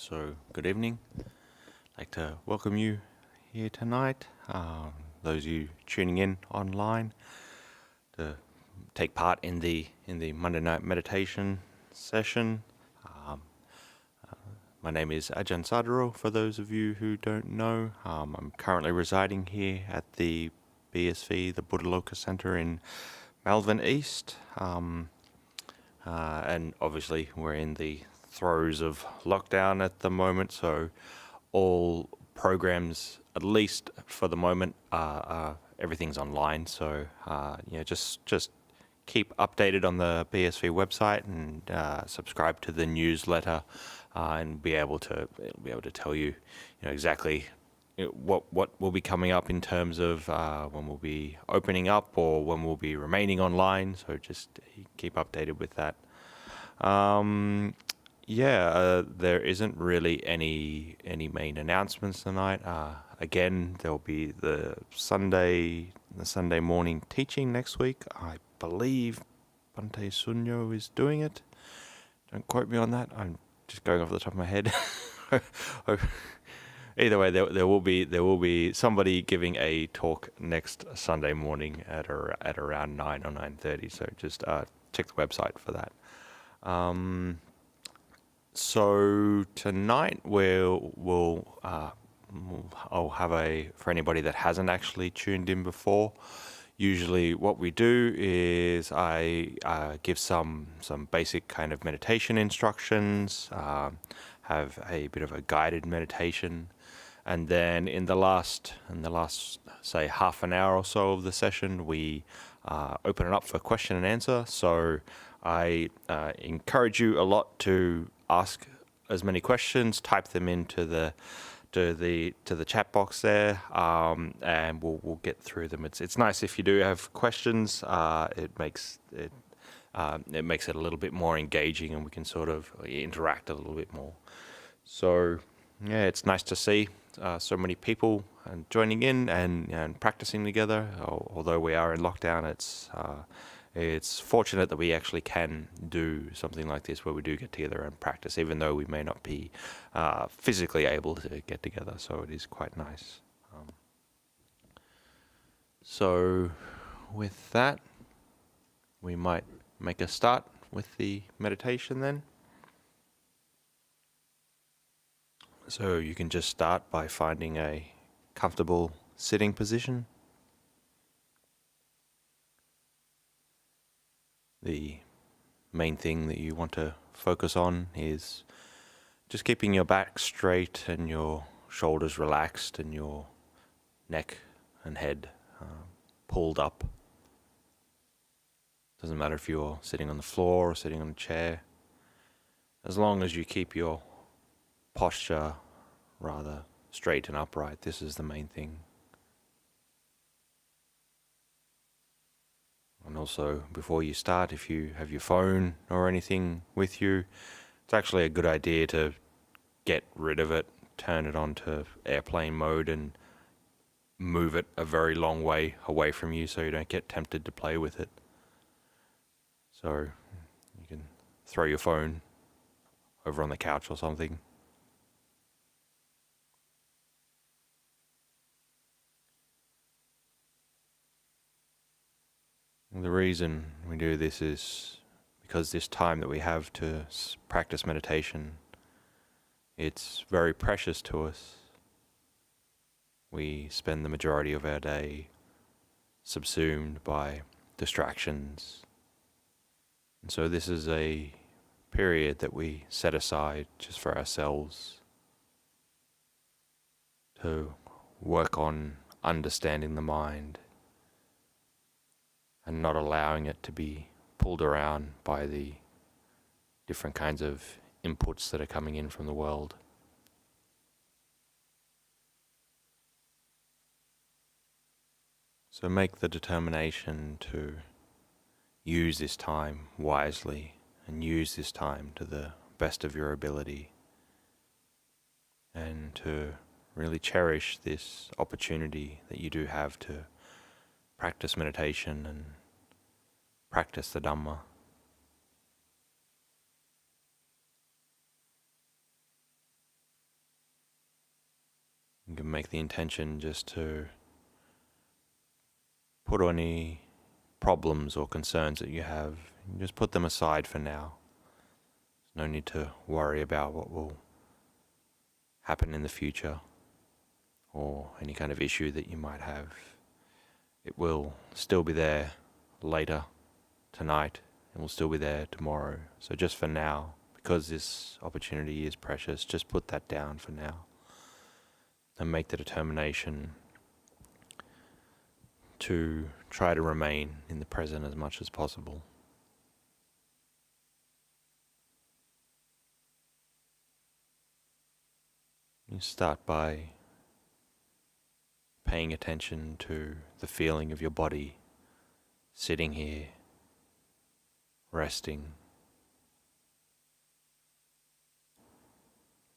So, good evening. I'd like to welcome you here tonight, those of you tuning in online to take part in the Monday night meditation session. My name is Ajahn Sādaro, for those of you who don't know. I'm currently residing here at the BSV, the Buddhist Centre in Malvern East. And obviously we're in the throes of lockdown at the moment, so all programs, at least for the moment, everything's online. So just keep updated on the BSV website and subscribe to the newsletter, and be able to tell you, exactly what will be coming up in terms of when we'll be opening up or when we'll be remaining online. So just keep updated with that. There isn't really any main announcements tonight. Again, there'll be the Sunday morning teaching next week. I believe Bhante Sunyo is doing it. Don't quote me on that. I'm just going off the top of my head. Either way, there will be somebody giving a talk next Sunday morning at around 9 or 9:30. So just check the website for that. So tonight I'll have for anybody that hasn't actually tuned in before. Usually what we do is I give some basic kind of meditation instructions, have a bit of a guided meditation, and then in the last say half an hour or so of the session, we open it up for question and answer. So I encourage you a lot to ask as many questions, type them into the chat box there, and we'll get through them. It's nice if you do have questions. It makes it a little bit more engaging, and we can sort of interact a little bit more. So yeah, it's nice to see so many people joining in and practicing together. Although we are in lockdown, it's fortunate that we actually can do something like this where we do get together and practice, even though we may not be physically able to get together. So it is quite nice. So with that, we might make a start with the meditation then. So you can just start by finding a comfortable sitting position. The main thing that you want to focus on is just keeping your back straight and your shoulders relaxed and your neck and head pulled up. Doesn't matter if you're sitting on the floor or sitting on a chair, as long as you keep your posture rather straight and upright. This is the main thing. And also, before you start, if you have your phone or anything with you, it's actually a good idea to get rid of it, turn it on to airplane mode, and move it a very long way away from you so you don't get tempted to play with it. So you can throw your phone over on the couch or something. The reason we do this is because this time that we have to practice meditation, it's very precious to us. We spend the majority of our day subsumed by distractions. And so this is a period that we set aside just for ourselves to work on understanding the mind and not allowing it to be pulled around by the different kinds of inputs that are coming in from the world. So make the determination to use this time wisely and use this time to the best of your ability, and to really cherish this opportunity that you do have to practice meditation and practice the Dhamma. . can make the intention just to put any problems or concerns that you have, just put them aside for now. There's no need to worry about what will happen in the future or any kind of issue that you might have. It will still be there later tonight, and will still be there tomorrow. So just for now, because this opportunity is precious, just put that down for now and make the determination to try to remain in the present as much as possible. You start by paying attention to the feeling of your body sitting here, resting.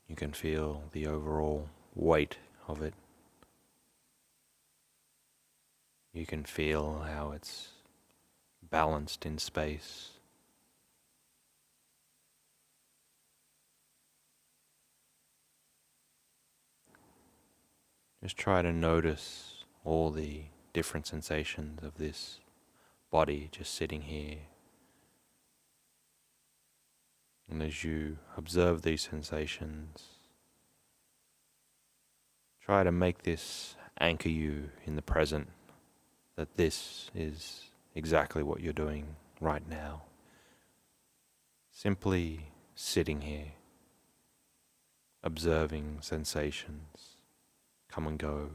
You can feel the overall weight of it. You can feel how it's balanced in space. Just try to notice all the different sensations of this body just sitting here. And as you observe these sensations, try to make this anchor you in the present, that this is exactly what you're doing right now. Simply sitting here, observing sensations come and go.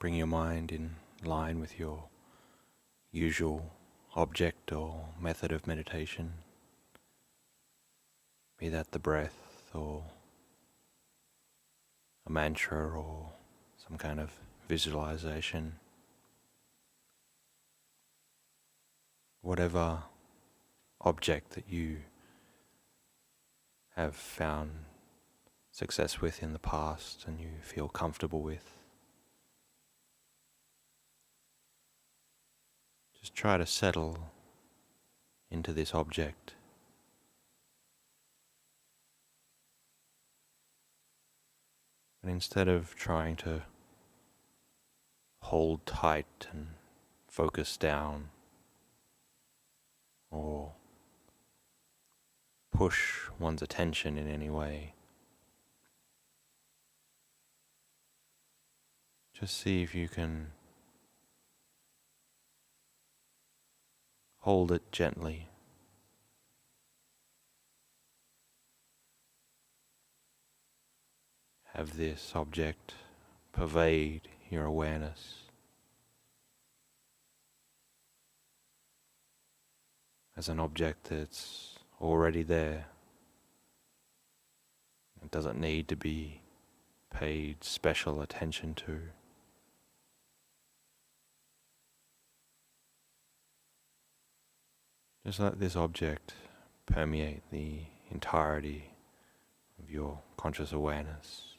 bring your mind in line with your usual object or method of meditation, be that the breath or a mantra or some kind of visualization. Whatever object that you have found success with in the past and you feel comfortable with. Just try to settle into this object. But instead of trying to hold tight and focus down or push one's attention in any way, just see if you can hold it gently. Have this object pervade your awareness as an object that's already there. It doesn't need to be paid special attention to. Just let this object permeate the entirety of your conscious awareness.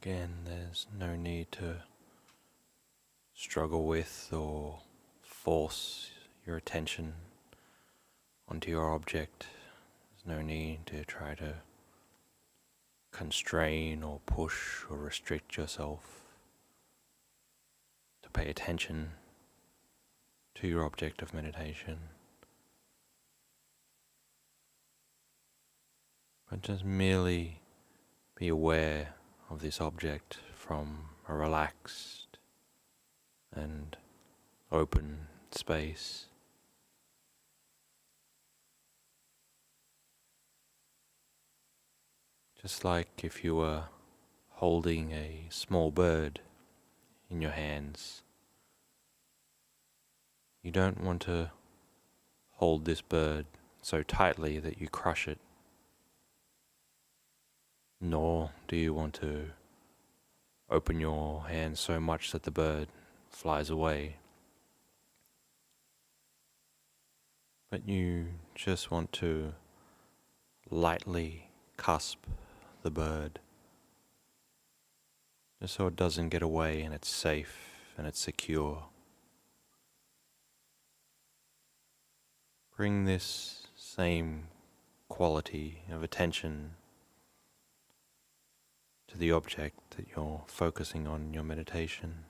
Again, there's no need to struggle with or force your attention onto your object. There's no need to try to constrain or push or restrict yourself to pay attention to your object of meditation. But just merely be aware of this object from a relaxed and open space. Just like if you were holding a small bird in your hands. You don't want to hold this bird so tightly that you crush it, nor do you want to open your hand so much that the bird flies away. But you just want to lightly cusp the bird, just so it doesn't get away and it's safe and it's secure. Bring this same quality of attention to the object that you're focusing on in your meditation.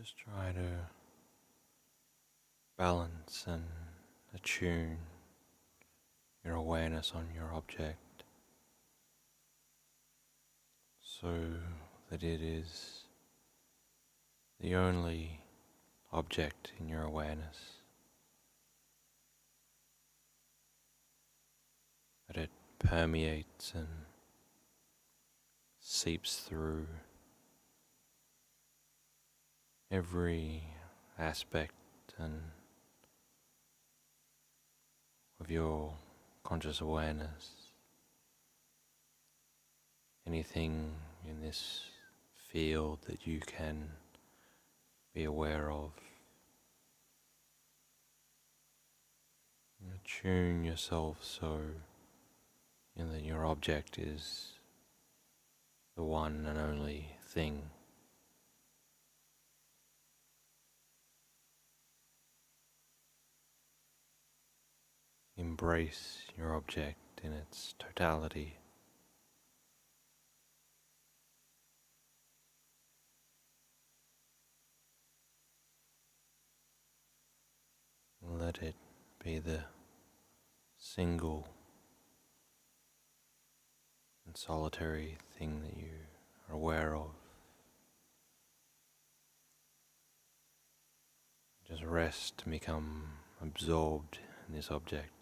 just try to balance and attune your awareness on your object so that it is the only object in your awareness, that it permeates and seeps through every aspect and of your conscious awareness. Anything in this field that you can be aware of. Attune yourself so that your object is the one and only thing. Embrace your object in its totality. Let it be the single and solitary thing that you are aware of. Just rest and become absorbed in this object.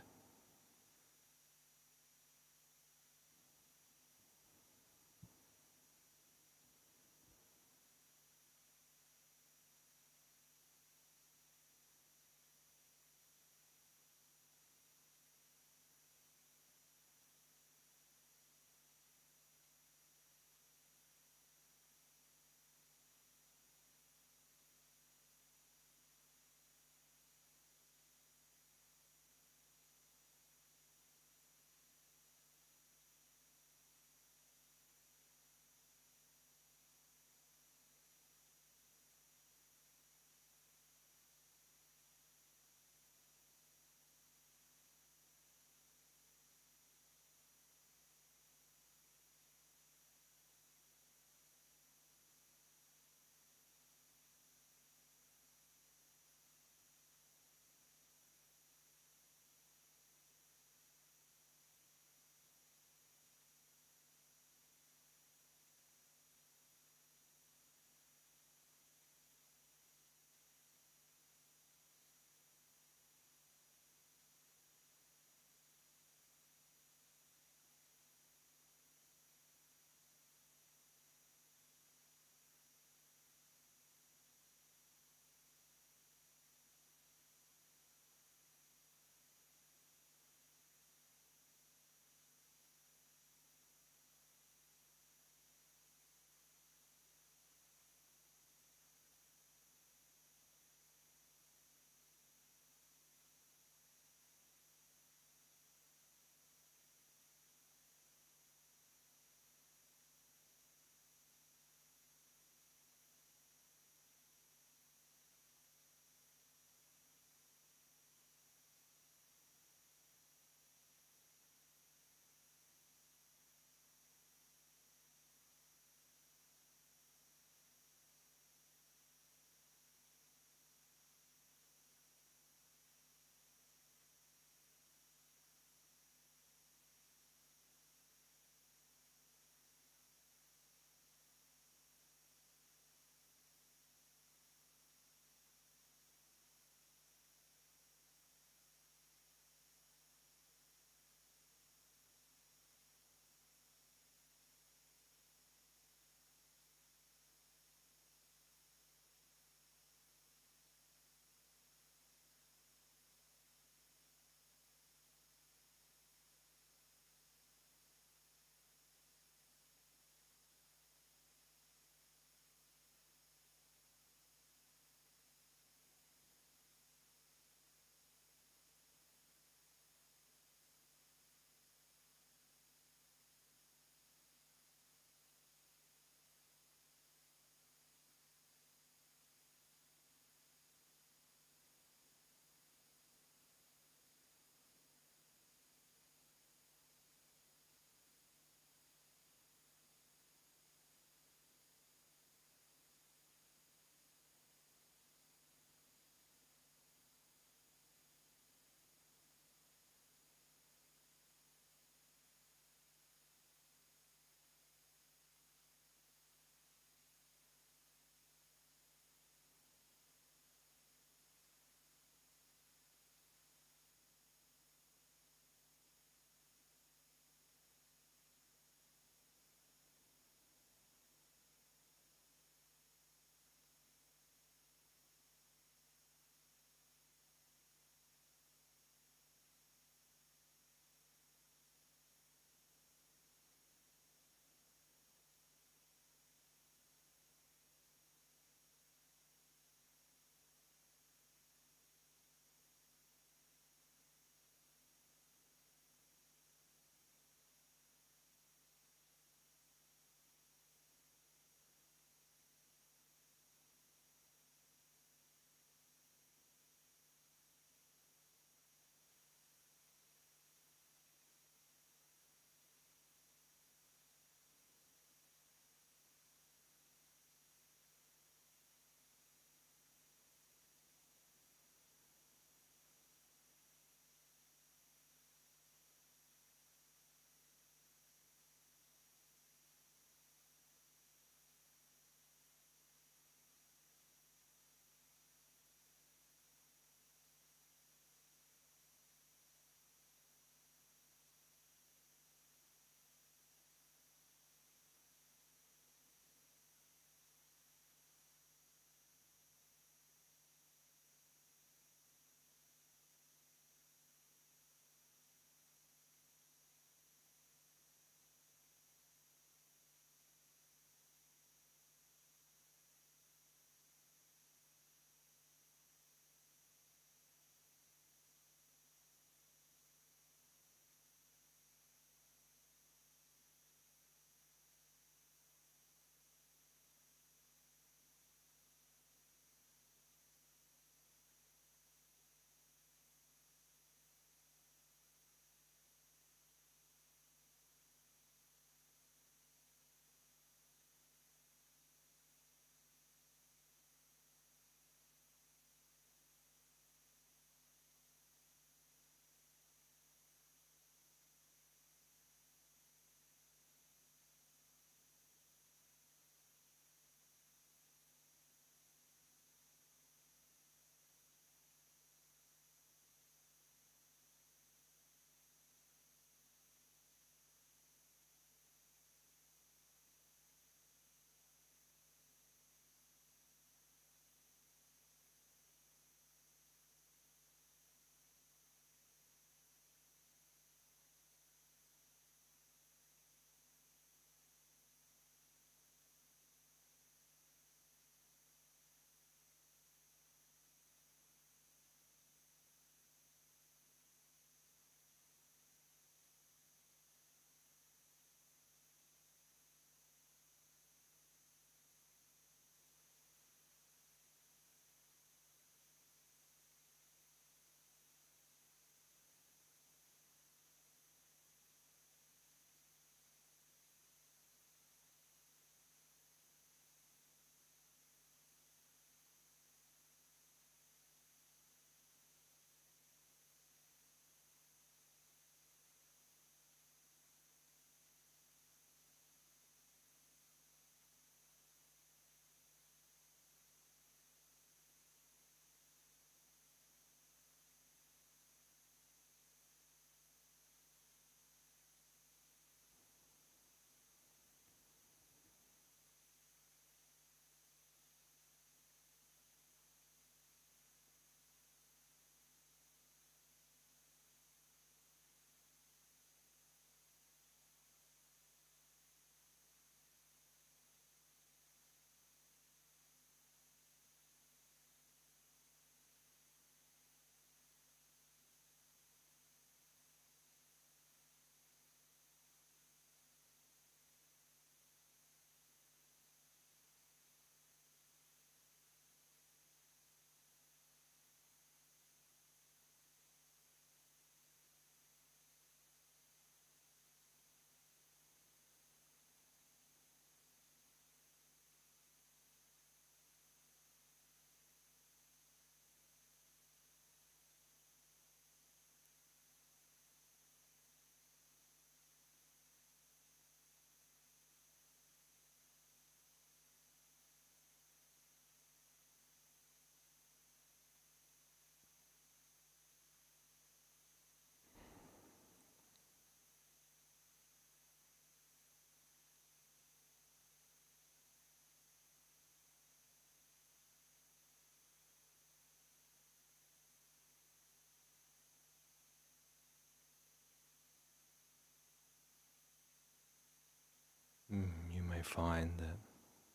may find that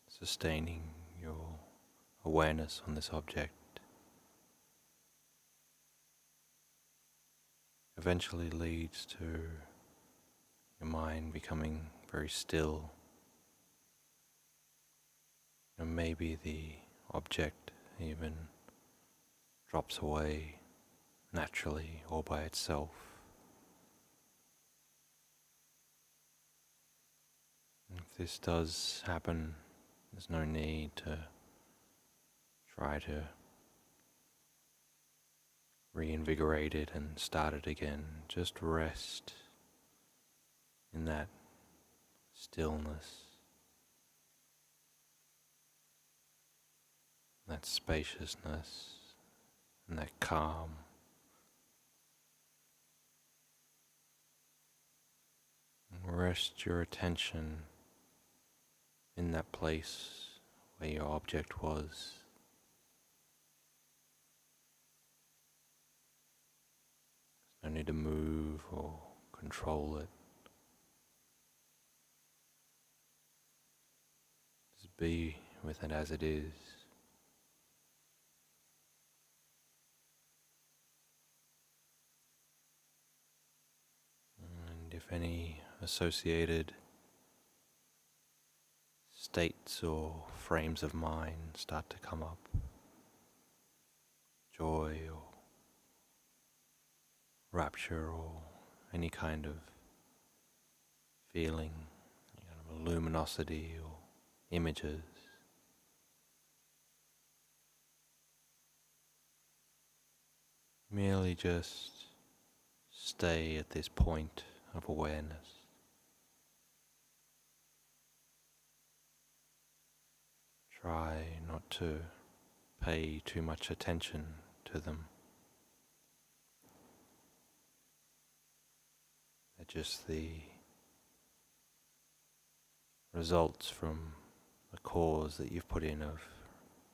sustaining your awareness on this object eventually leads to your mind becoming very still, and maybe the object even drops away naturally or by itself. If this does happen, there's no need to try to reinvigorate it and start it again. Just rest in that stillness, that spaciousness, and that calm. And rest your attention in that place where your object was. There's no need to move or control it. Just be with it as it is. And if any associated states or frames of mind start to come up, joy or rapture or any kind of feeling, kind of luminosity or images, merely just stay at this point of awareness. Try not to pay too much attention to them. They're just the results from the cause that you've put in of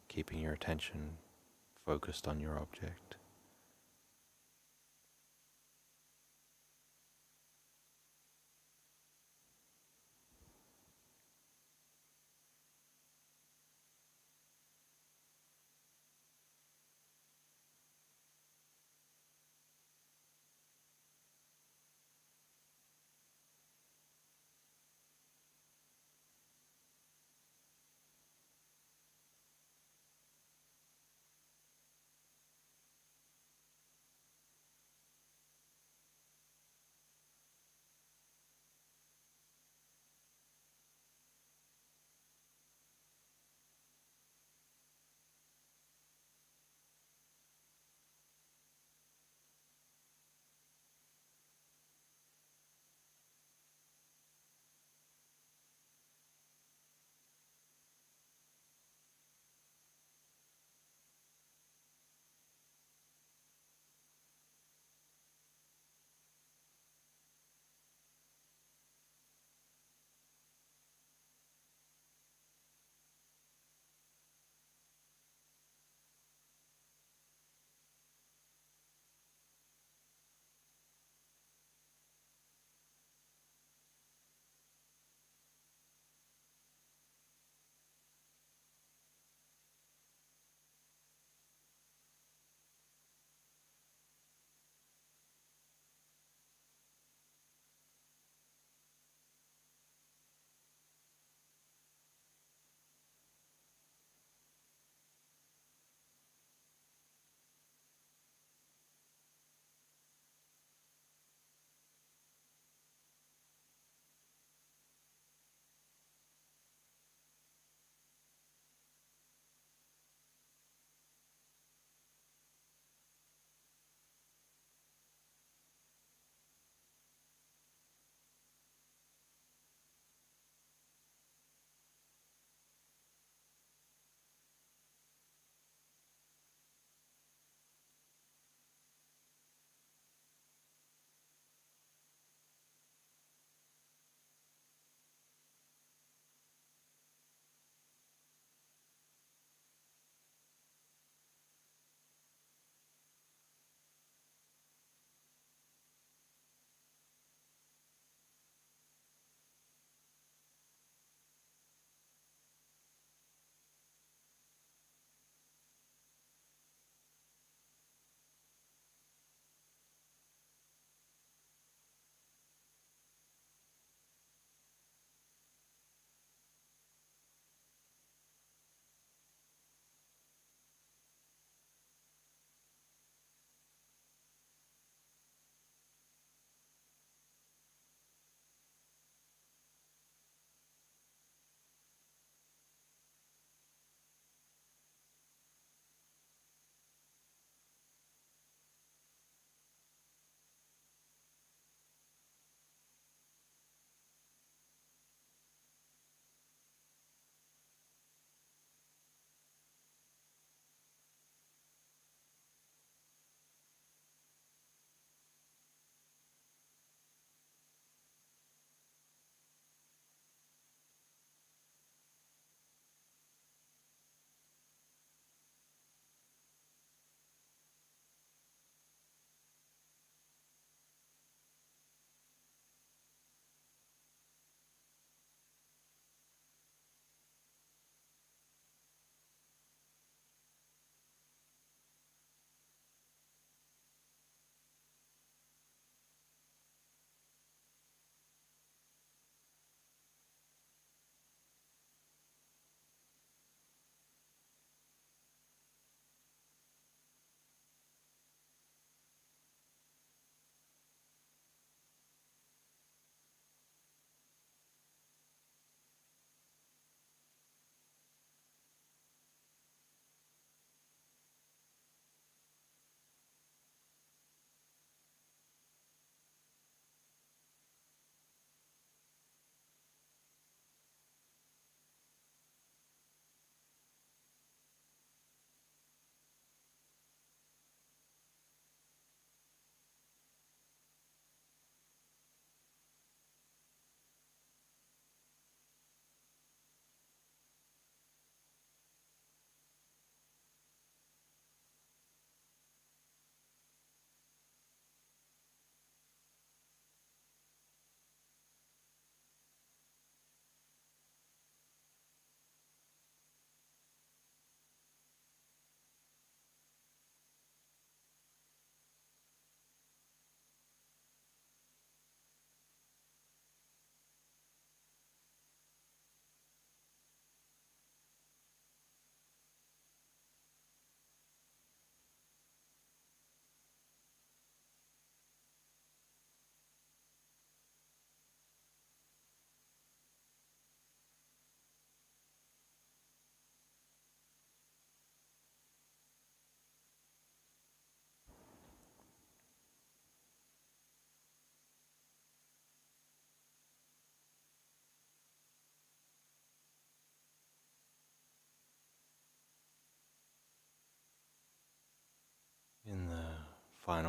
keeping your attention focused on your object.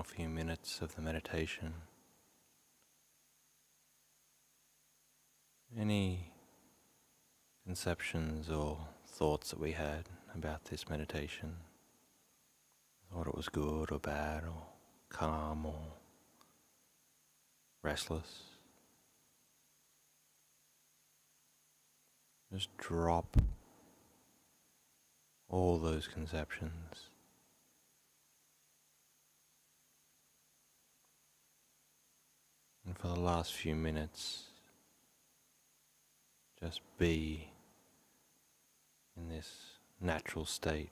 final few minutes of the meditation, any conceptions or thoughts that we had about this meditation, thought it was good or bad or calm or restless. Just drop all those conceptions. And for the last few minutes, just be in this natural state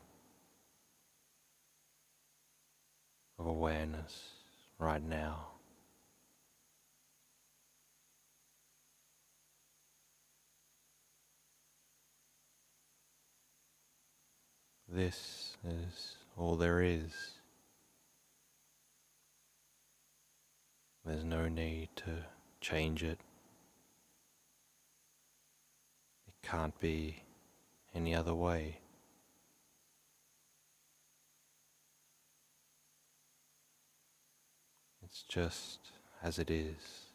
of awareness right now. This is all there is. There's no need to change it. It can't be any other way. It's just as it is.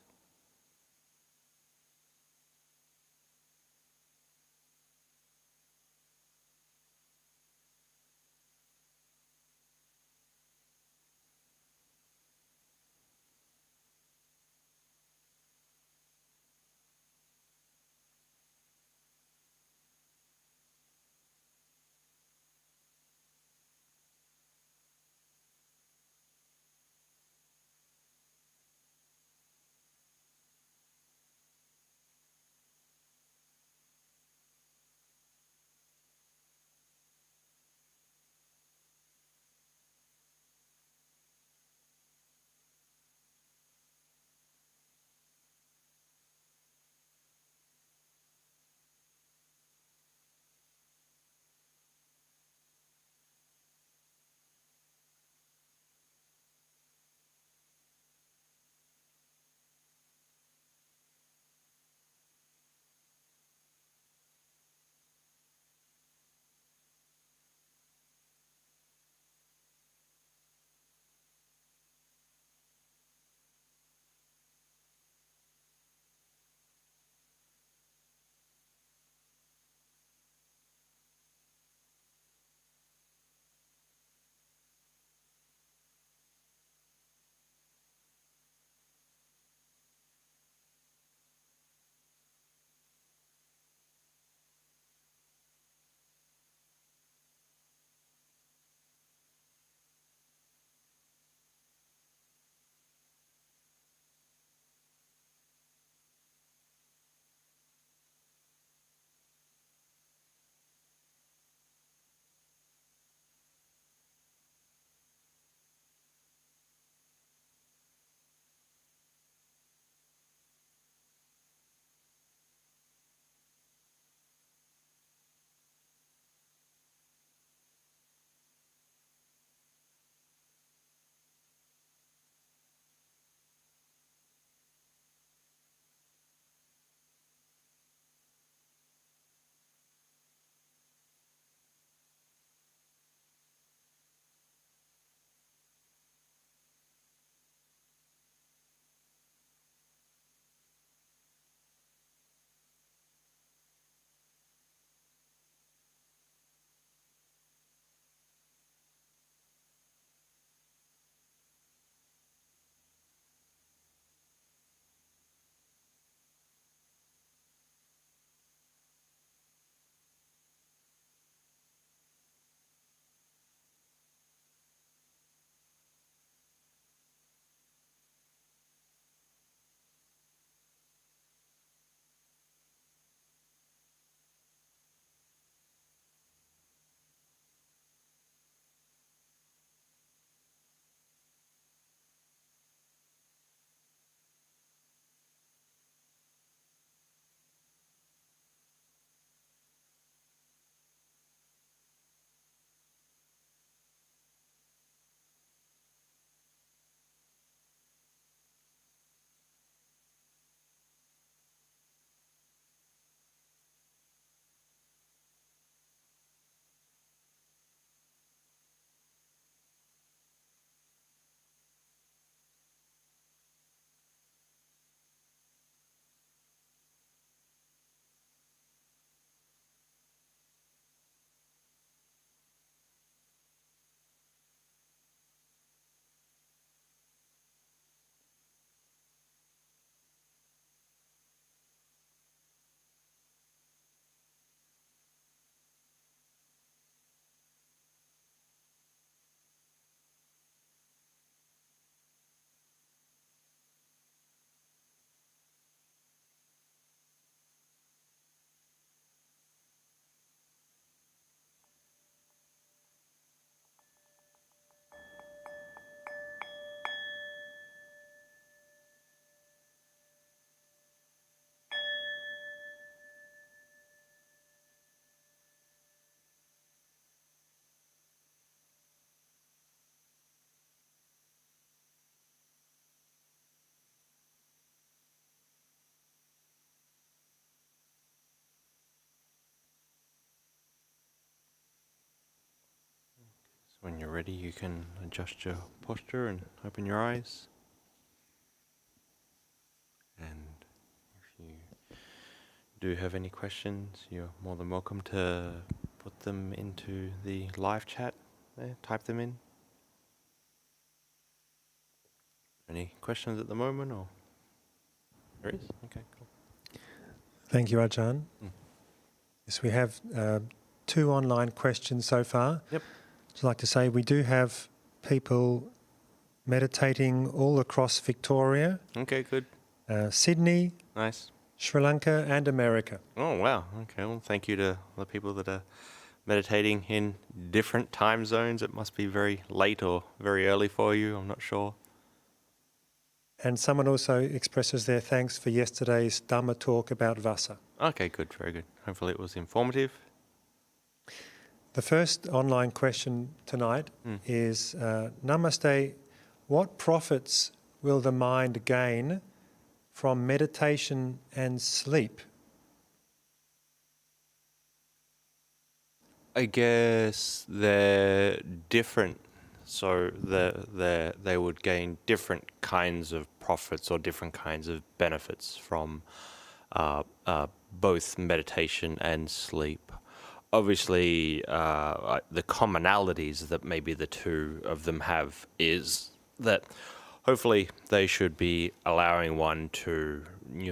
When you're ready, you can adjust your posture and open your eyes. And if you do have any questions, you're more than welcome to put them into the live chat there, type them in. Any questions at the moment, or? There is? Okay, cool. Thank you, Ajahn. Yes, we have 2 online questions so far. Yep. I'd like to say we do have people meditating all across Victoria, Okay, good. Sydney, Nice. Sri Lanka and America. Oh, wow. Okay, well, thank you to the people that are meditating in different time zones. It must be very late or very early for you, I'm not sure. And someone also expresses their thanks for yesterday's Dhamma talk about Vasa. Okay, good, very good. Hopefully it was informative. The first online question tonight is, Namaste, what profits will the mind gain from meditation and sleep? I guess they're different, so they would gain different kinds of profits or different kinds of benefits from both meditation and sleep. Obviously, the commonalities that maybe the two of them have is that hopefully they should be allowing one to,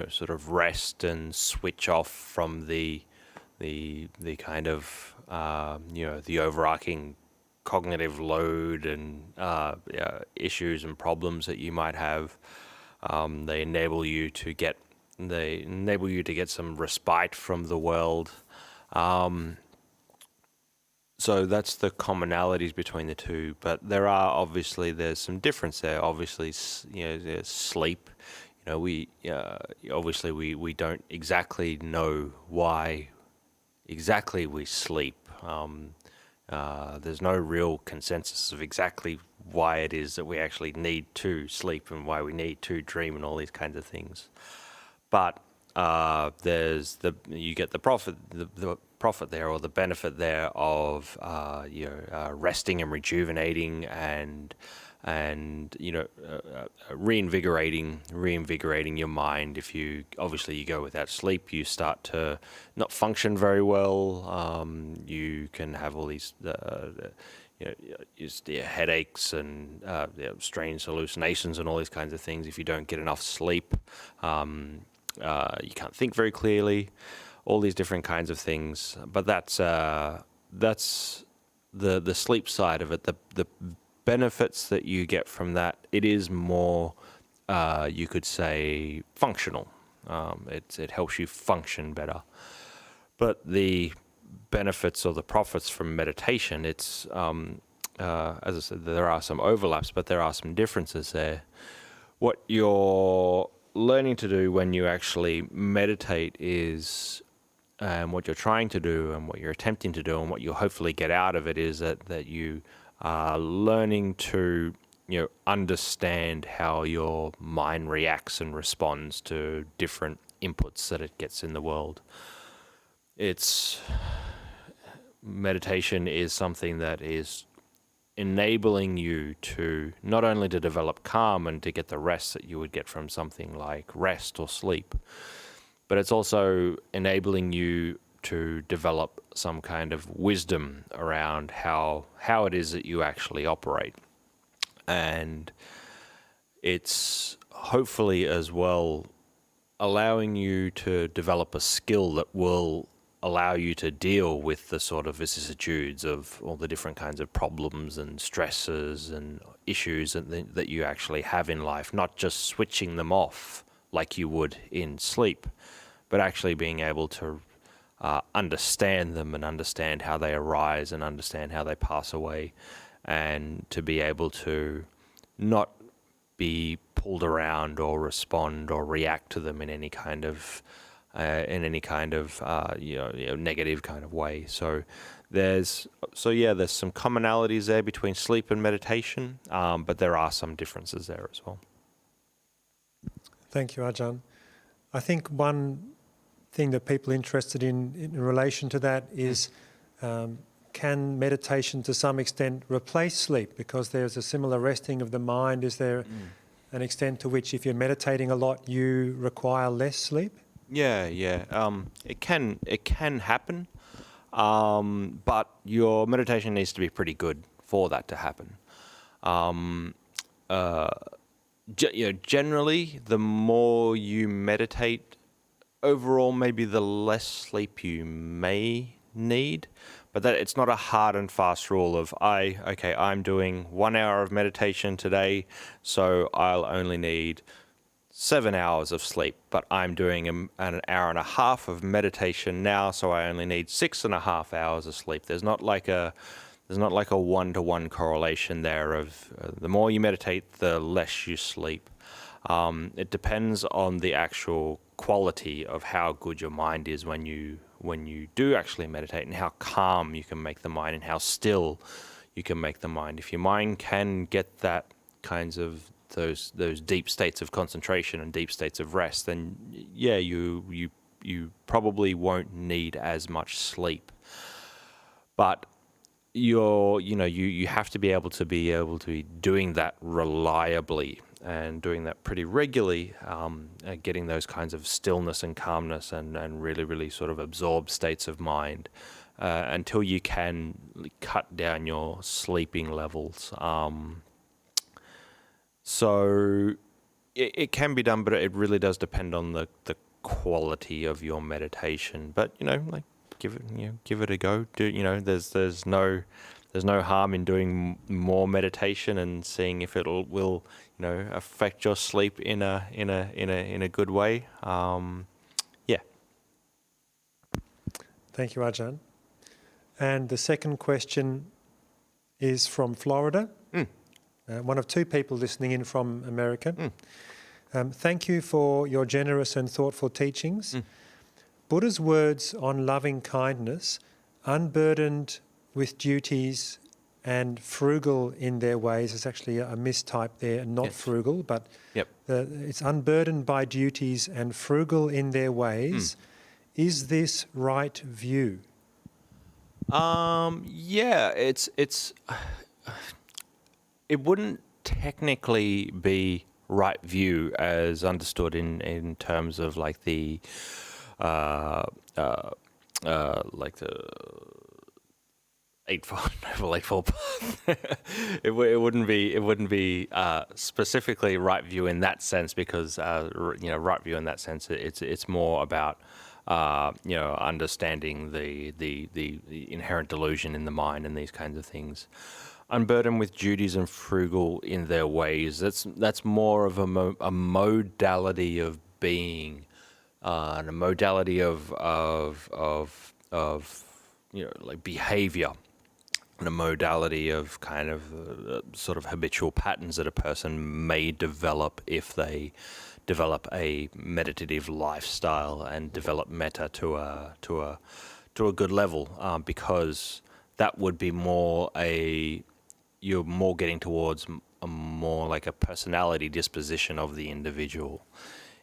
sort of rest and switch off from the kind of, the overarching cognitive load and issues and problems that you might have. They enable you to get some respite from the world. So that's the commonalities between the two, but there's some difference there. Obviously, there's sleep. We don't exactly know why exactly we sleep. There's no real consensus of exactly why it is that we actually need to sleep and why we need to dream and all these kinds of things. But you get the profit there, or the benefit there of resting and rejuvenating and reinvigorating your mind. If you go without sleep, you start to not function very well. You can have all these headaches and strange hallucinations and all these kinds of things if you don't get enough sleep. You can't think very clearly, all these different kinds of things. But that's the sleep side of it. The benefits that you get from that, it is more, you could say, functional. It helps you function better. But the benefits or the profits from meditation, it's, as I said, there are some overlaps, but there are some differences there. What you're learning to do when you actually meditate is, and what you're trying to do and what you're attempting to do and what you'll hopefully get out of it is that you are learning to understand how your mind reacts and responds to different inputs that it gets in the world. Meditation is something that is enabling you to not only to develop calm and to get the rest that you would get from something like rest or sleep, but it's also enabling you to develop some kind of wisdom around how it is that you actually operate. And it's hopefully as well allowing you to develop a skill that will allow you to deal with the sort of vicissitudes of all the different kinds of problems and stresses and issues that you actually have in life, not just switching them off like you would in sleep, but actually being able to understand them and understand how they arise and understand how they pass away, and to be able to not be pulled around or respond or react to them in any kind of negative kind of way. So there's some commonalities there between sleep and meditation, but there are some differences there as well. Thank you, Ajahn. I think one thing that people are interested in relation to that is can meditation to some extent replace sleep? Because there's a similar resting of the mind. Is there an extent to which if you're meditating a lot, you require less sleep? Yeah. It can happen, but your meditation needs to be pretty good for that to happen. Generally, the more you meditate, overall, maybe the less sleep you may need. But that it's not a hard and fast rule of I'm doing 1 hour of meditation today, so I'll only need 7 hours of sleep. But I'm doing an hour and a half of meditation now, so I only need 6.5 hours of sleep. There's not like a one-to-one correlation there of the more you meditate, the less you sleep. It depends on the actual quality of how good your mind is when you do actually meditate, and how calm you can make the mind and how still you can make the mind. If your mind can get that kinds of those deep states of concentration and deep states of rest, then yeah, you probably won't need as much sleep. But you have to be able to be doing that reliably and doing that pretty regularly, getting those kinds of stillness and calmness and really, really sort of absorbed states of mind until you can cut down your sleeping levels. So it can be done, but it really does depend on the quality of your meditation. But give it a go. There's no harm in doing more meditation and seeing if it will affect your sleep in a good way. Yeah. Thank you, Ajahn. And the second question is from Florida. One of two people listening in from America. Thank you for your generous and thoughtful teachings. Buddha's words on loving kindness, unburdened with duties and frugal in their ways, is actually a mistype there, not yes. frugal, but Yep. It's unburdened by duties and frugal in their ways. Is this right view? Yeah, it wouldn't technically be right view as understood in terms of like the Eightfold Path. It wouldn't be specifically right view in that sense, because right view in that sense it's more about understanding the inherent delusion in the mind and these kinds of things. Unburdened with duties and frugal in their ways. That's more of a modality of being, and a modality of like behavior, and a modality of kind of sort of habitual patterns that a person may develop if they develop a meditative lifestyle and develop metta to a good level, because that would be you're more getting towards a more like a personality disposition of the individual,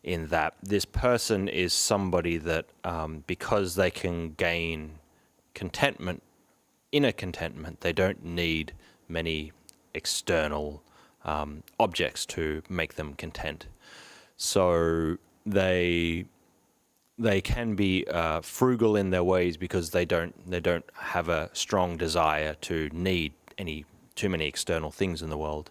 in that this person is somebody that because they can gain contentment, inner contentment, they don't need many external objects to make them content. So they can be frugal in their ways because they don't have a strong desire to need too many external things in the world.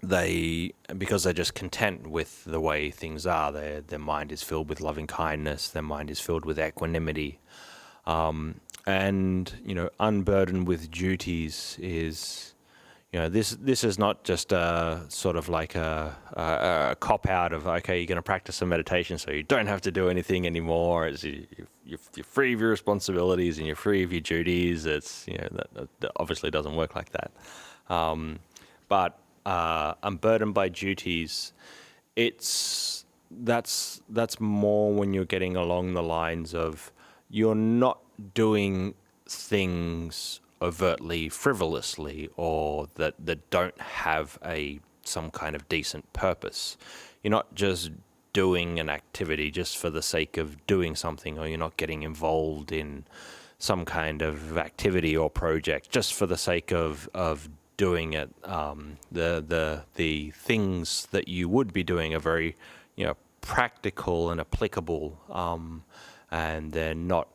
Because they're just content with the way things are. Their mind is filled with loving kindness. Their mind is filled with equanimity, and unburdened with duties is. This is not just a sort of like a cop out of, okay, you're going to practice some meditation so you don't have to do anything anymore. You're free of your responsibilities and you're free of your duties. It's that obviously doesn't work like that. But unburdened by duties, that's more when you're getting along the lines of you're not doing things overtly frivolously, or that don't have some kind of decent purpose. You're not just doing an activity just for the sake of doing something, or you're not getting involved in some kind of activity or project just for the sake of doing it. The things that you would be doing are very, practical and applicable, and they're not,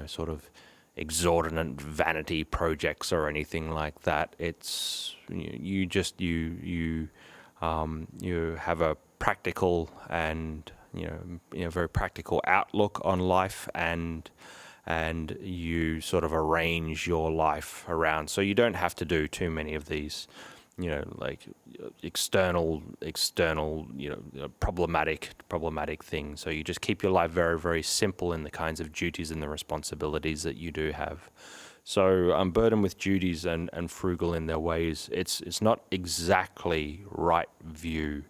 sort of exorbitant vanity projects or anything like that. It's you have a practical and very practical outlook on life, and you sort of arrange your life around, so you don't have to do too many of these like external problematic things. So you just keep your life very, very simple in the kinds of duties and the responsibilities that you do have. So unburdened with duties and frugal in their ways, it's not exactly right view,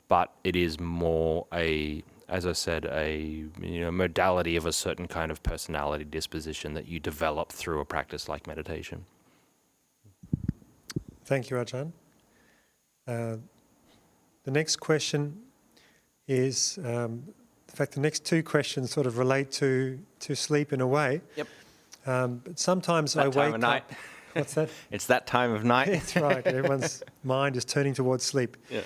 but it is more as I said, a modality of a certain kind of personality disposition that you develop through a practice like meditation. Thank you, Ajahn. The next question is, in fact, the next two questions sort of relate to sleep in a way. Yep. But sometimes I wake up. Night. What's that? It's that time of night. That's right. Everyone's mind is turning towards sleep. Yeah.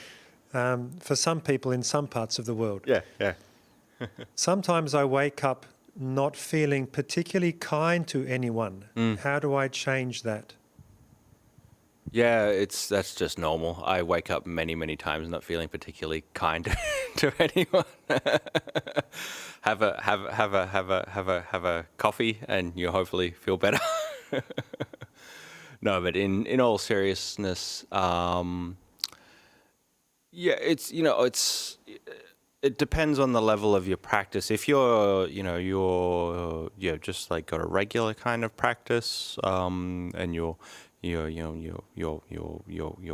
For some people in some parts of the world. Yeah. Sometimes I wake up not feeling particularly kind to anyone. How do I change that? Yeah, that's just normal. I wake up many times not feeling particularly kind to anyone. have a coffee and you hopefully feel better. No, but in all seriousness, it depends on the level of your practice. If you're just like got a regular kind of practice, and you're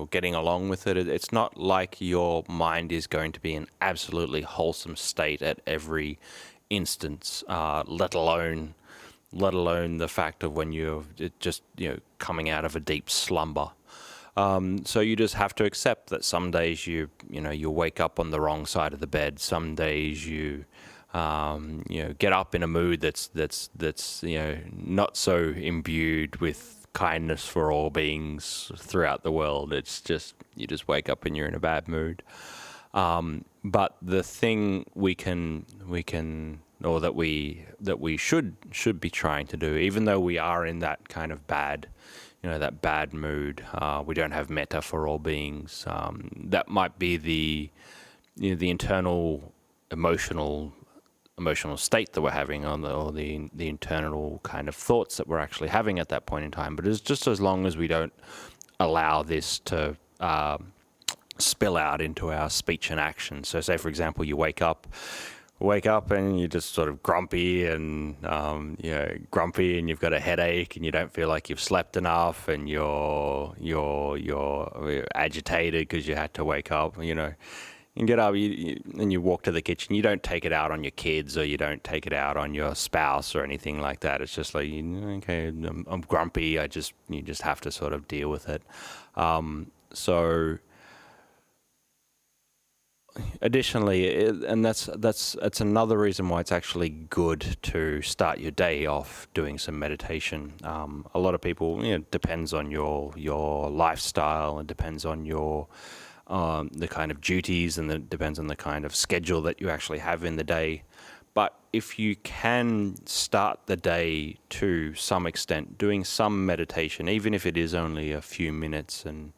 getting along with it. It's not like your mind is going to be in absolutely wholesome state at every instance, let alone the fact of when you're just coming out of a deep slumber. So you just have to accept that some days you wake up on the wrong side of the bed. Some days you get up in a mood that's not so imbued with kindness for all beings throughout the world. It's just you just wake up and you're in a bad mood. But the thing we can or that we should be trying to do, even though we are in that kind of bad mood, we don't have metta for all beings. That might be the internal emotional state that we're having, or the internal kind of thoughts that we're actually having at that point in time. But it's just as long as we don't allow this to spill out into our speech and action. So say, for example, you wake up and you're just sort of grumpy and you've got a headache and you don't feel like you've slept enough, and you're agitated because you had to wake up. You get up and you walk to the kitchen. You don't take it out on your kids, or you don't take it out on your spouse or anything like that. It's just like, okay, I'm grumpy. You just have to sort of deal with it. So additionally, and that's another reason why it's actually good to start your day off doing some meditation. A lot of people, it depends on your lifestyle, and depends on your the kind of duties, and it depends on the kind of schedule that you actually have in the day. But if you can start the day to some extent doing some meditation, even if it is only a few minutes, and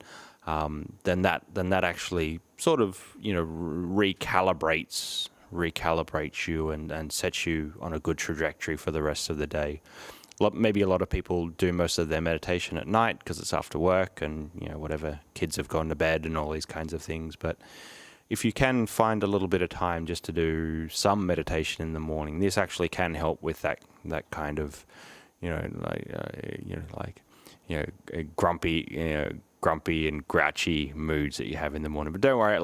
then that actually sort of recalibrates you and sets you on a good trajectory for the rest of the day. Maybe a lot of people do most of their meditation at night because it's after work and whatever, kids have gone to bed and all these kinds of things. But if you can find a little bit of time just to do some meditation in the morning, this actually can help with that kind of grumpy and grouchy moods that you have in the morning. But don't worry,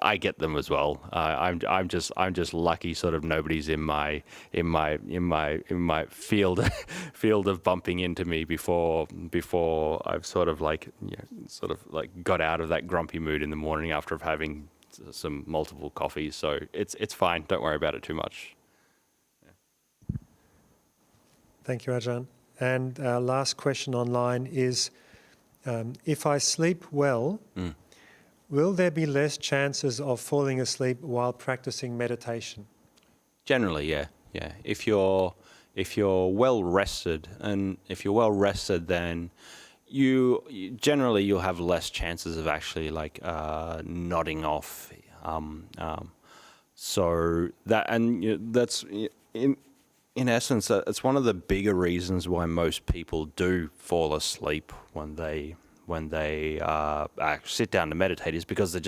I get them as well. I'm just lucky sort of nobody's in my field of bumping into me before I've sort of got out of that grumpy mood in the morning after having some multiple coffees. So it's fine. Don't worry about it too much. Thank you, Ajahn. And our last question online is, if I sleep well, will there be less chances of falling asleep while practicing meditation? Generally, yeah. If you're well rested, then you'll have less chances of actually like nodding off. So that, and that's in essence, it's one of the bigger reasons why most people do fall asleep when they sit down to meditate, is because they're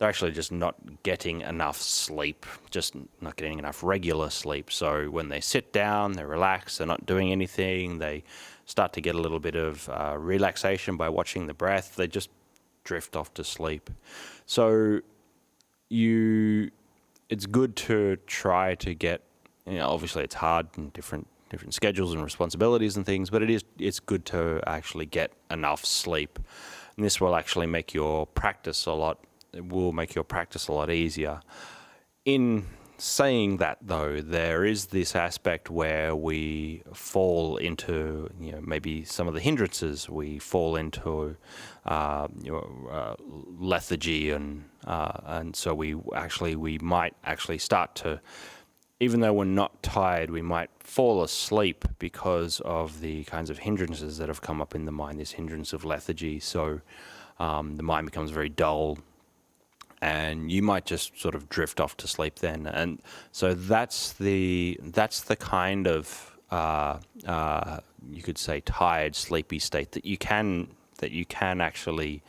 actually just not getting enough sleep, just not getting enough regular sleep. So when they sit down, they relax, they're not doing anything, they start to get a little bit of relaxation by watching the breath, they just drift off to sleep. So it's good to try to get, obviously it's hard in different schedules and responsibilities and things, but it's good to actually get enough sleep. And this will actually make your practice a lot easier. In saying that, though, there is this aspect where we fall into, maybe some of the hindrances. We fall into lethargy, and so we might actually start to, even though we're not tired, we might fall asleep because of the kinds of hindrances that have come up in the mind, this hindrance of lethargy. So the mind becomes very dull, and you might just sort of drift off to sleep then. And so that's the kind of you could say tired, sleepy state that you can actually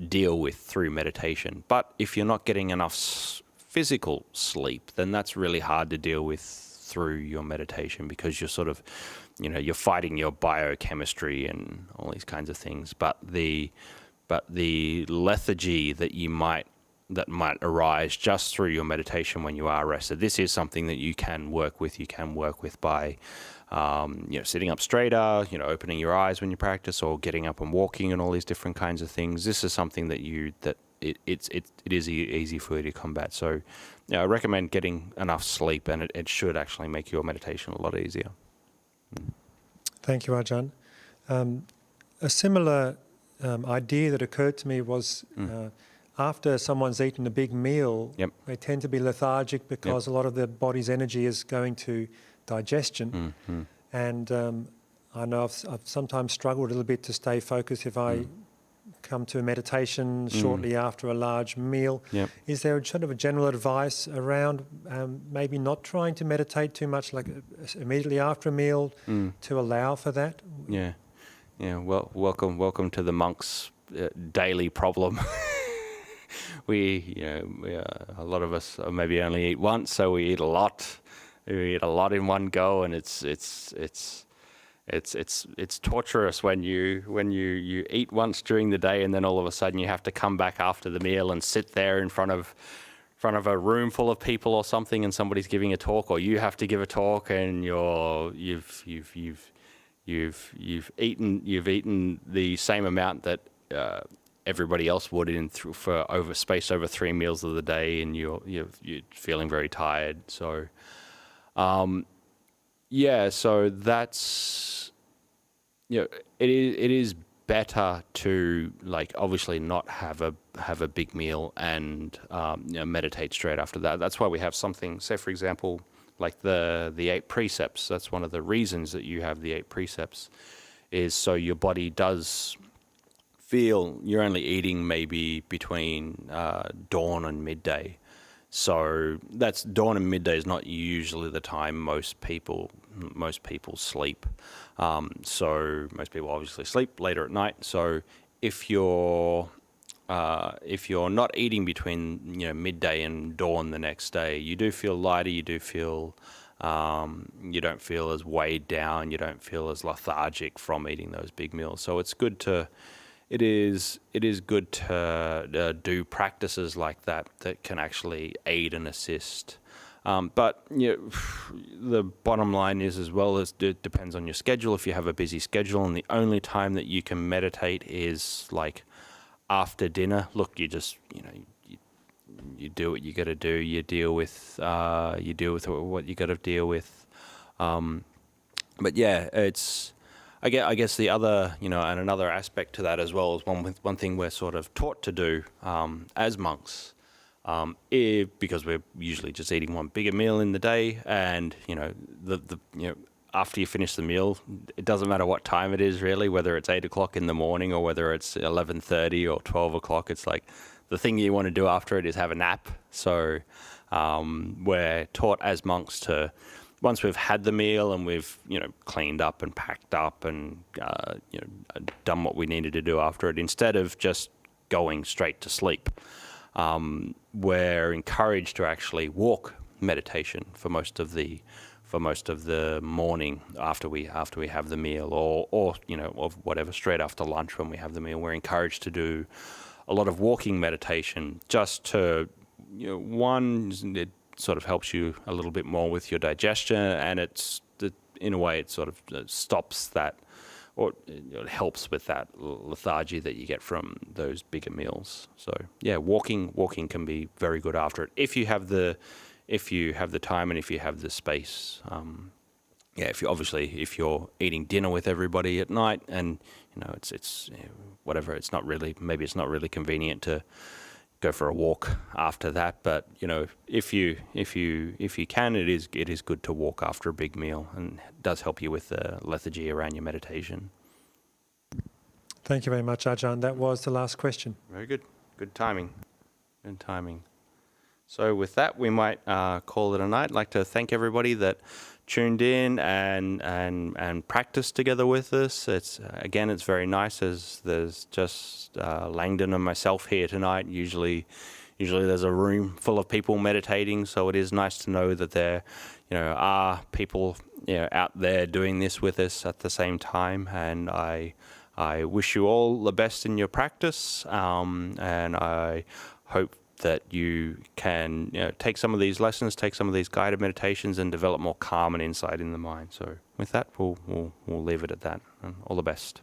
deal with through meditation. But if you're not getting enough physical sleep, then that's really hard to deal with through your meditation, because you're sort of, you're fighting your biochemistry and all these kinds of things. But the lethargy that might arise just through your meditation when you are rested, this is something that you can work with. You can work with by sitting up straighter, opening your eyes when you practice, or getting up and walking, and all these different kinds of things. This is something that it is easy for you to combat. So I recommend getting enough sleep, and it should actually make your meditation a lot easier. Thank you, Ajahn. A similar idea that occurred to me was after someone's eaten a big meal, they tend to be lethargic because a lot of the body's energy is going to digestion. And I know I've sometimes struggled a little bit to stay focused if I come to a meditation shortly after a large meal. Is there sort of a general advice around maybe not trying to meditate too much, like immediately after a meal, to allow for that? Yeah. Well, welcome to the monk's daily problem. A lot of us maybe only eat once, so we eat a lot. We eat a lot in one go, and it's torturous when you eat once during the day, and then all of a sudden you have to come back after the meal and sit there in front of a room full of people or something, and somebody's giving a talk, or you have to give a talk, and you've eaten the same amount that everybody else would over 3 meals of the day, and you're feeling very tired. So so that's, it is better to, like, obviously not have a big meal and meditate straight after that. That's why we have something, say for example, like the 8 precepts. That's one of the reasons that you have the 8 precepts, is so your body does feel you're only eating maybe between dawn and midday. So that's dawn and midday is not usually the time most people sleep. So most people obviously sleep later at night. So if you're not eating between midday and dawn the next day, you do feel lighter. You do feel you don't feel as weighed down. You don't feel as lethargic from eating those big meals. So it's good to. It is good to do practices like that can actually aid and assist. But the bottom line is, as well, as it depends on your schedule. If you have a busy schedule and the only time that you can meditate is like after dinner, look, you just you do what you got to do. You deal with what you got to deal with. but yeah, it's. I guess the other, and another aspect to that as well is one thing we're sort of taught to do as monks, because we're usually just eating one bigger meal in the day, and after you finish the meal, it doesn't matter what time it is really, whether it's 8 o'clock in the morning or whether it's 11:30 or 12 o'clock. It's like the thing you want to do after it is have a nap. So we're taught as monks to, once we've had the meal and we've cleaned up and packed up and done what we needed to do after it, instead of just going straight to sleep, we're encouraged to actually walk meditation for most of the morning after we have the meal, or whatever, straight after lunch when we have the meal. We're encouraged to do a lot of walking meditation, just to it sort of helps you a little bit more with your digestion, and in a way it sort of stops that, or it helps with that lethargy that you get from those bigger meals. So yeah, walking can be very good after it, if you have the time and if you have the space. If you're eating dinner with everybody at night and it's whatever, maybe it's not really convenient to go for a walk after that, but if you can, it is good to walk after a big meal, and it does help you with the lethargy around your meditation. Thank you very much, Ajahn. That was the last question. Very good. Good timing. So with that, we might call it a night. I'd like to thank everybody that tuned in and practiced together with us. It's very nice, as there's just Langdon and myself here tonight. Usually there's a room full of people meditating, so it is nice to know that there are people out there doing this with us at the same time. And I wish you all the best in your practice, and I hope that you can take some of these lessons, take some of these guided meditations, and develop more calm and insight in the mind. So with that, we'll leave it at that. And all the best.